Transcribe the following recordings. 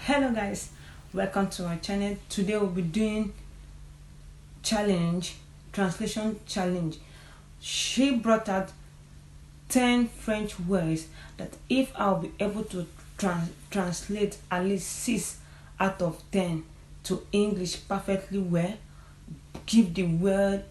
Hello guys, welcome to our channel. Today we'll be doing translation challenge. She brought out 10 French words that if I'll be able to translate at least 6 out of 10 to English perfectly well, give the word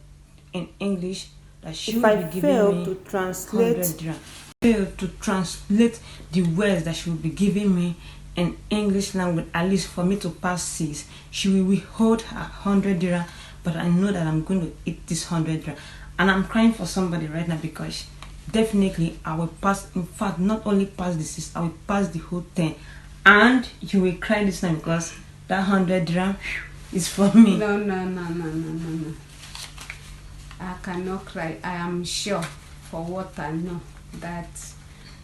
in English that she will be giving me 100 dirham. Fail to translate the words that she will be giving me in English language, at least for me to pass 6, she will withhold her 100 dirham. But I know that I'm going to eat this 100 dirham, and I'm crying for somebody right now because definitely I will pass. In fact, not only pass the 6, I will pass the whole 10, and you will cry this time because that 100 dirham is for me. No. I cannot cry. I am sure for what I know that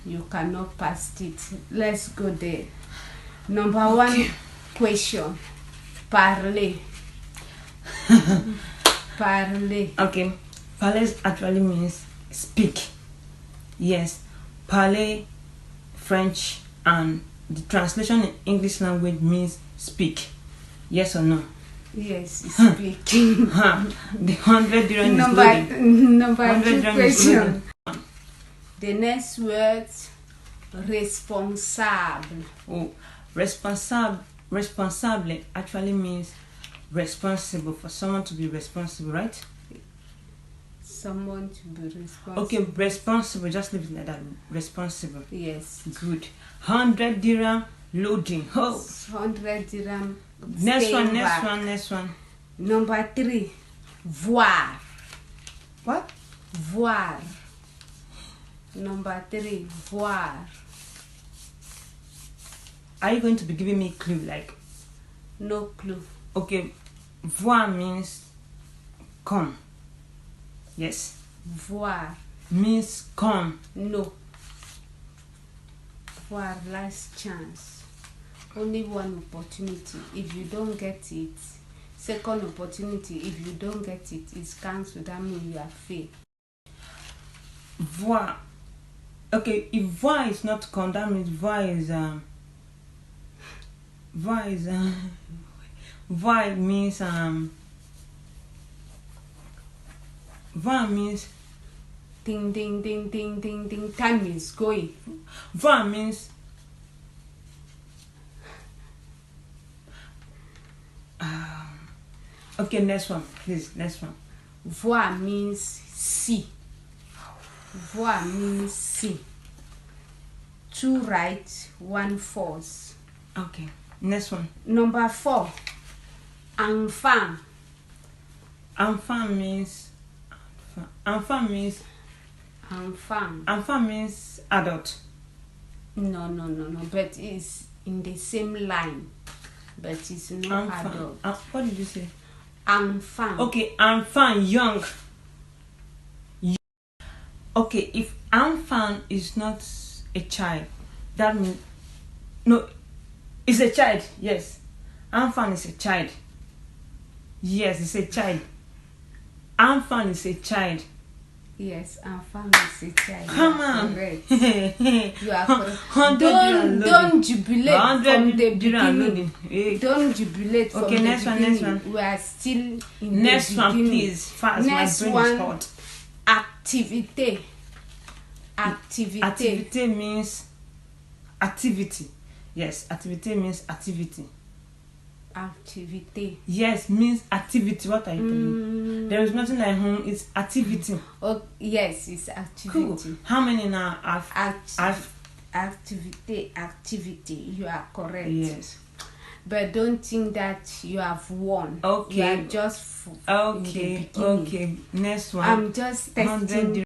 you cannot pass it. Let's go there. Number one question. Parler. Parler. Okay. Parler actually means speak. Yes. Parler, French, and the translation in English language means speak. Yes or no? Yes, speak. The 100 dirham is loading. Number 2 question. The next word, responsable. Oh, responsable actually means responsible, for someone to be responsible, right? Someone to be responsible. Okay, responsible, just leave it like that. Responsible. Yes. Good. 100 dirham loading. Oh. 100 dirham. Next one. Number 3, voir. What? Voir. Number 3, voir. Are you going to be giving me a clue? Like, no clue. Okay, voir means come. Yes. Voir means come. No. Voir, last chance. Only one opportunity. If you don't get it, second opportunity. If you don't get it, it's cancelled. That means you are failed. Voir. Okay, if voir is not come, that means voir is voir means voir means ding ding ding ding ding ding. Time is going. Voir means okay, next one, please. Next one. Voir means see. Voir means see. 2 right, 1 false. Okay, next one. Number 4, enfant. Enfant means adult. No. But it's in the same line. But it's not adult. What did you say? Enfant. Okay, enfant, young. Okay, if enfant is not a child, that means no, it's a child. Yes, enfant is a child. Yes, it's a child. Enfant is a child. Yes, enfant is a child. Come on. You are correct. Don't jubilate from the beginning. Don't jubilate from the beginning. Next one. We are still in the beginning. Next one, please. Fast. Next My brain is hot. Activité. Activité means activity. Yes, activity means activity. Activité. Yes, means activity. What are you telling? There is nothing like home. It's activity. Oh, yes, it's activity. Cool. How many now? Activity. You are correct. Yes. But don't think that you have won. Okay. You are just okay. Next one. I'm just testing.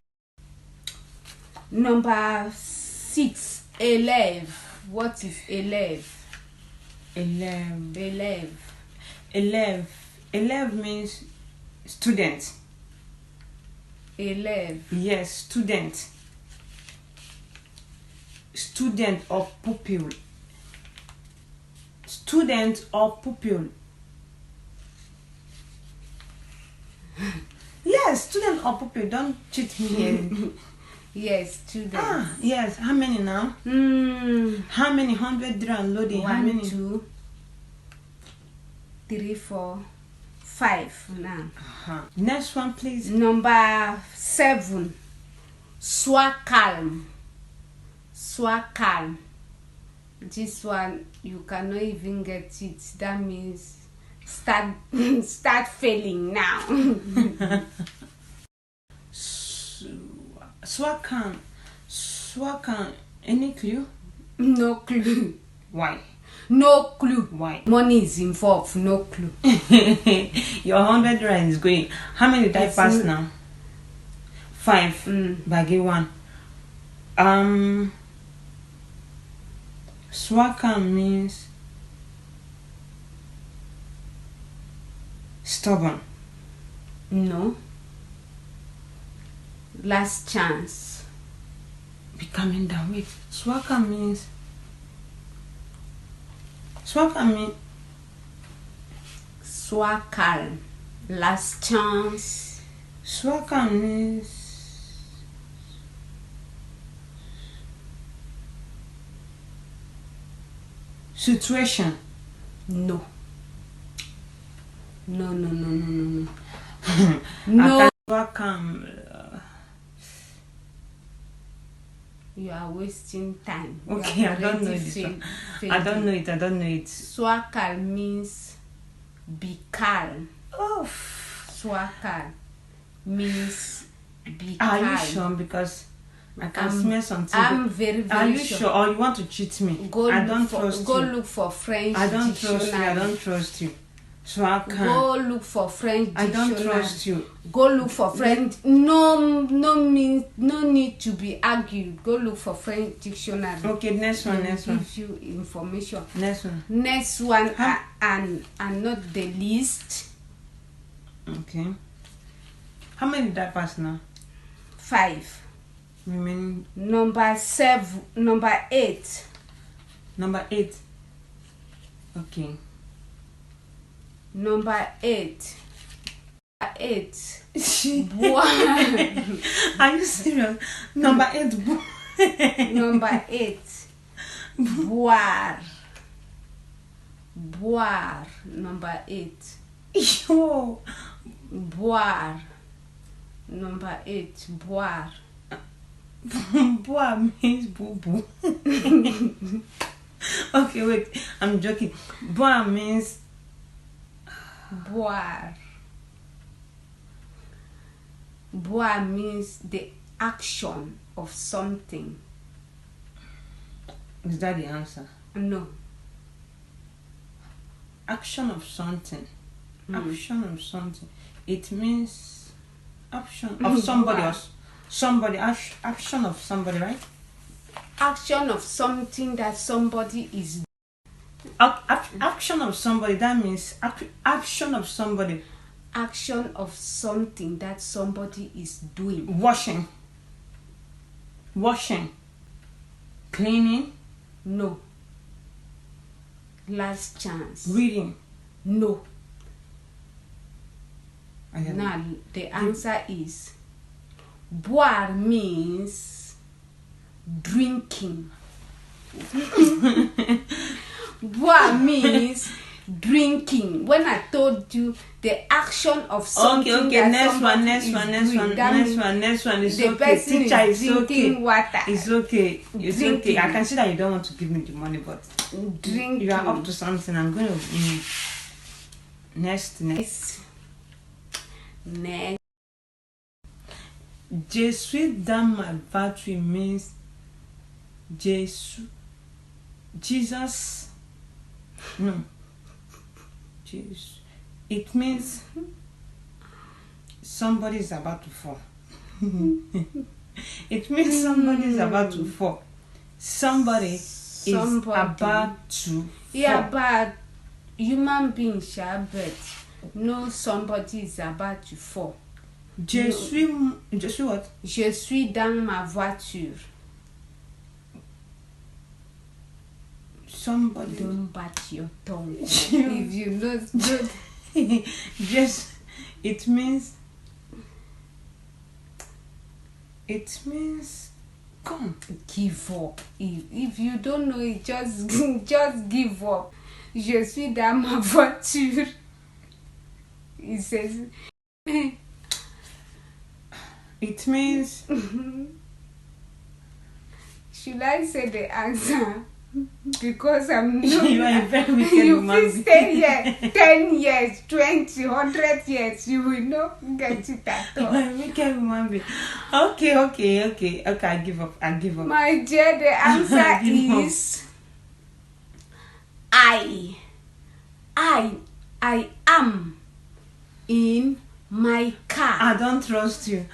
Number 6, élève. What is élève? Élève means student. Élève. Yes, student. Student or pupil. Student or pupil. Yes, student or pupil. Don't cheat me here. Yes, students. Yes. How many now? How many 100 dirham loading? 1, How many? 2, 3, 4, 5 now. Next one, please. Number 7. Sois calme. Sois calme. This one you cannot even get it. That means start failing now. Sois calme. Sois calme. Any clue? No clue. Why? No clue. Why? Money is involved. No clue. Your 100 rand is going. How many did I pass now? 5. Baggy 1. Sois calme means stubborn. No. Last chance. Becoming down. Wait. Sois calme means. Sois calme. Sois calme. Last chance. Sois calme means. Situation. No. No. No. Sois calme. You are wasting time. Okay, I don't know this one. I don't know it. Sois calme means be calm. Oh. Sois calme means be Are calm. you sure? Because I can smell something. I'm very Are you sure. sure? Or you want to cheat me? Go I don't trust go you. look for French I don't dictionary. trust you. I don't trust you. So I can't. Go look for French I dictionary. don't trust you. Go look for French. No need to be argued. Go look for French dictionary. Okay, next one. Give you information. Next one. And not the least. Okay. How many did I pass now? 5. Remaining. Number 8. Number 8. Okay. Number 8. 8. Are you serious? Number 8. Number 8. Boire. Number 8. Yo. Boire. Number 8. Boire. Boire means boo boo. Okay, wait. I'm joking. Boire means. Boire. Boire means the action of something. Is that the answer? No. Action of something. Action of something. It means action of somebody else. Action of somebody, right? Action of something that somebody is. Action of somebody. That means action of somebody. Action of something that somebody is doing. Washing. Cleaning. No. Last chance. Reading. No. Now Now the answer is boire means drinking. Boire means drinking. When I told you the action of something. Okay. Next one. Next one Is the okay. person Teacher, is it's drinking okay. water. It's okay. It's Drinking. okay. I can see that you don't want to give me the money, but Drinking. you are up to something. I'm going to. Next. Je suis dans ma voiture means Jesus. No. Jesus. It means somebody is about to fall. It means somebody is about to fall. Somebody is about to fall. Yeah, but human beings, but no, somebody is about to fall. Je suis what? Je suis dans ma voiture. Somebody. Don't bat your tongue. If you know, don't. Just, it means, come. Give up. If you don't know it, just give up. Je suis dans ma voiture. It says. It means. Should I say the answer? Because I'm not. You are a very wicked You woman. will stay here 10 years, 20, 100 years. You will not get it at You all. are a wicked woman. Okay. I give up. My dear, the answer is I am in my car. I don't trust you.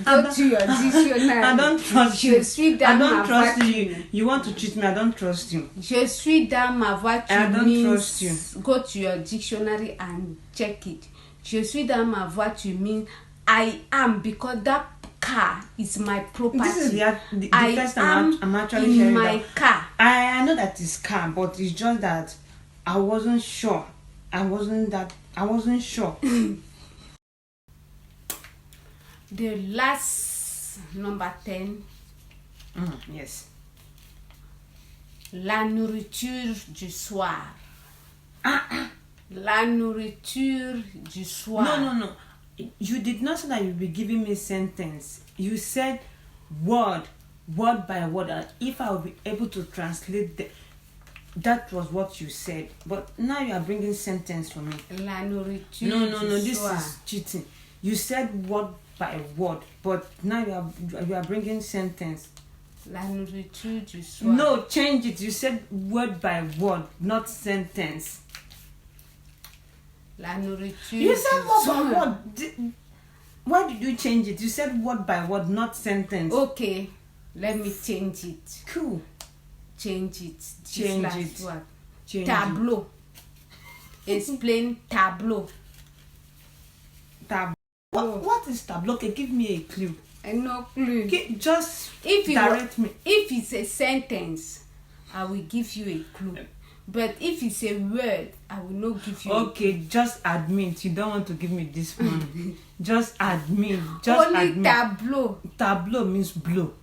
Go to your dictionary. I don't trust you. Je suis dans I don't ma trust voiture. you. You want to cheat me? I don't trust you. Je suis dans ma voiture. I don't means, trust you. Go to your dictionary and check it. Je suis dans ma voiture means I am, because that car is my property. This is the I first am time I'm actually in hearing my that. car. I know that it's car, but it's just that I wasn't sure. I wasn't sure. The last number 10. Yes. La nourriture du soir. La nourriture du soir. No. You did not say that you'll be giving me sentence. You said word by word. And if I will be able to translate that was what you said. But now you are bringing sentence for me. La nourriture No. du This soir. is cheating. You said word by word, but now you are bringing sentence. La nourriture du soir. No, change it. You said word by word, not sentence. La nourriture You said du word soir. by word. Why did you change it? You said word by word, not sentence. Okay, let me change it. Cool. Change it. This Change last it. word. Change Tableau. Explain tableau. Tableau. What is tableau? Okay, give me a clue. No clue. Okay, just If it direct me. If it's a sentence, I will give you a clue. But if it's a word, I will not give you. Okay, just admit you don't want to give me this one. Just admit. Just Only admit. tableau. Tableau means blow.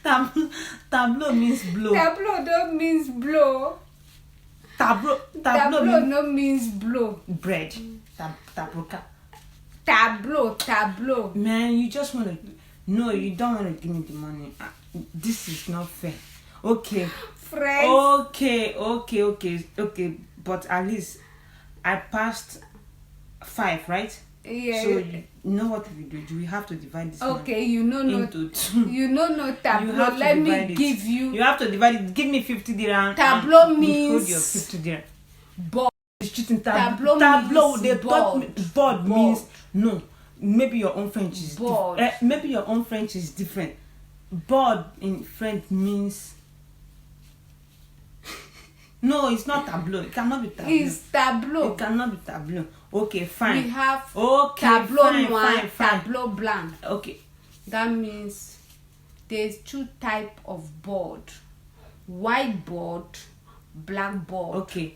Tableau means blow. Tableau don't means blow. Tableau Tableau means no means blow. bread. Tabroca. Tableau. Man, you just want to. No, you don't want to give me the money. This is not fair. Okay. Friends. Okay. But at least I passed 5, right? Yeah. So you know what we do? We have to divide this Okay, you know money no. into 2. You know no You tableau. have to Let me divide it. give you. You have to divide it. Give me 50 dirham. Tableau Hold means your 50 dirham. board. It's cheating. Tableau means They taught me board means Board. no. Maybe your own French is Board. maybe your own French is different. Board in French means no. It's not tableau. It cannot be tableau. It's tableau. It cannot be tableau. Okay, fine. We have Okay, tableau fine, noir, fine, fine. tableau blanc. Okay. That means there's 2 type of board: whiteboard, blackboard. Okay.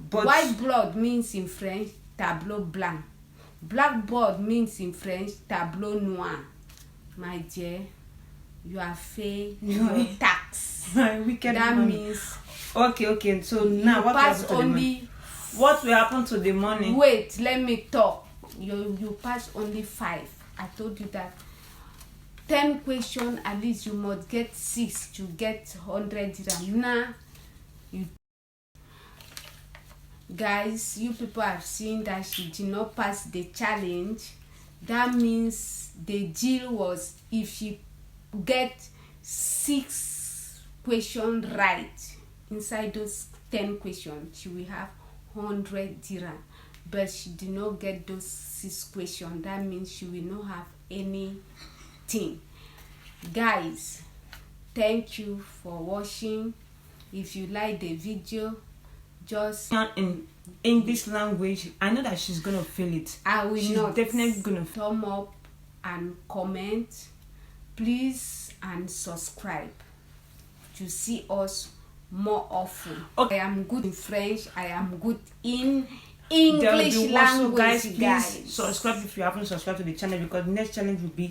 But Whiteboard means in French tableau blanc. Blackboard means in French tableau noir. My dear, you are paying your tax. my wicked That woman. means Okay. So now you what will pass happen to the money? only. What will happen to the money? Wait, let me talk. You pass only 5. I told you that 10 question at least you must get 6 to get 100 dirham. Nah, you guys, you people have seen that she did not pass the challenge. That means the deal was if she get 6 questions right inside those 10 questions, she will have 100 dirham. But she did not get those 6 questions. That means she will not have anything. Guys, thank you for watching. If you like the video, just In English language, I know that she's gonna feel it. I will She's not definitely gonna thumb up and comment, please, and subscribe to see us more often. Okay. I am good in French. I am good in There will English be also, language, guys, please guys. subscribe if you haven't subscribed to the channel, because the next challenge will be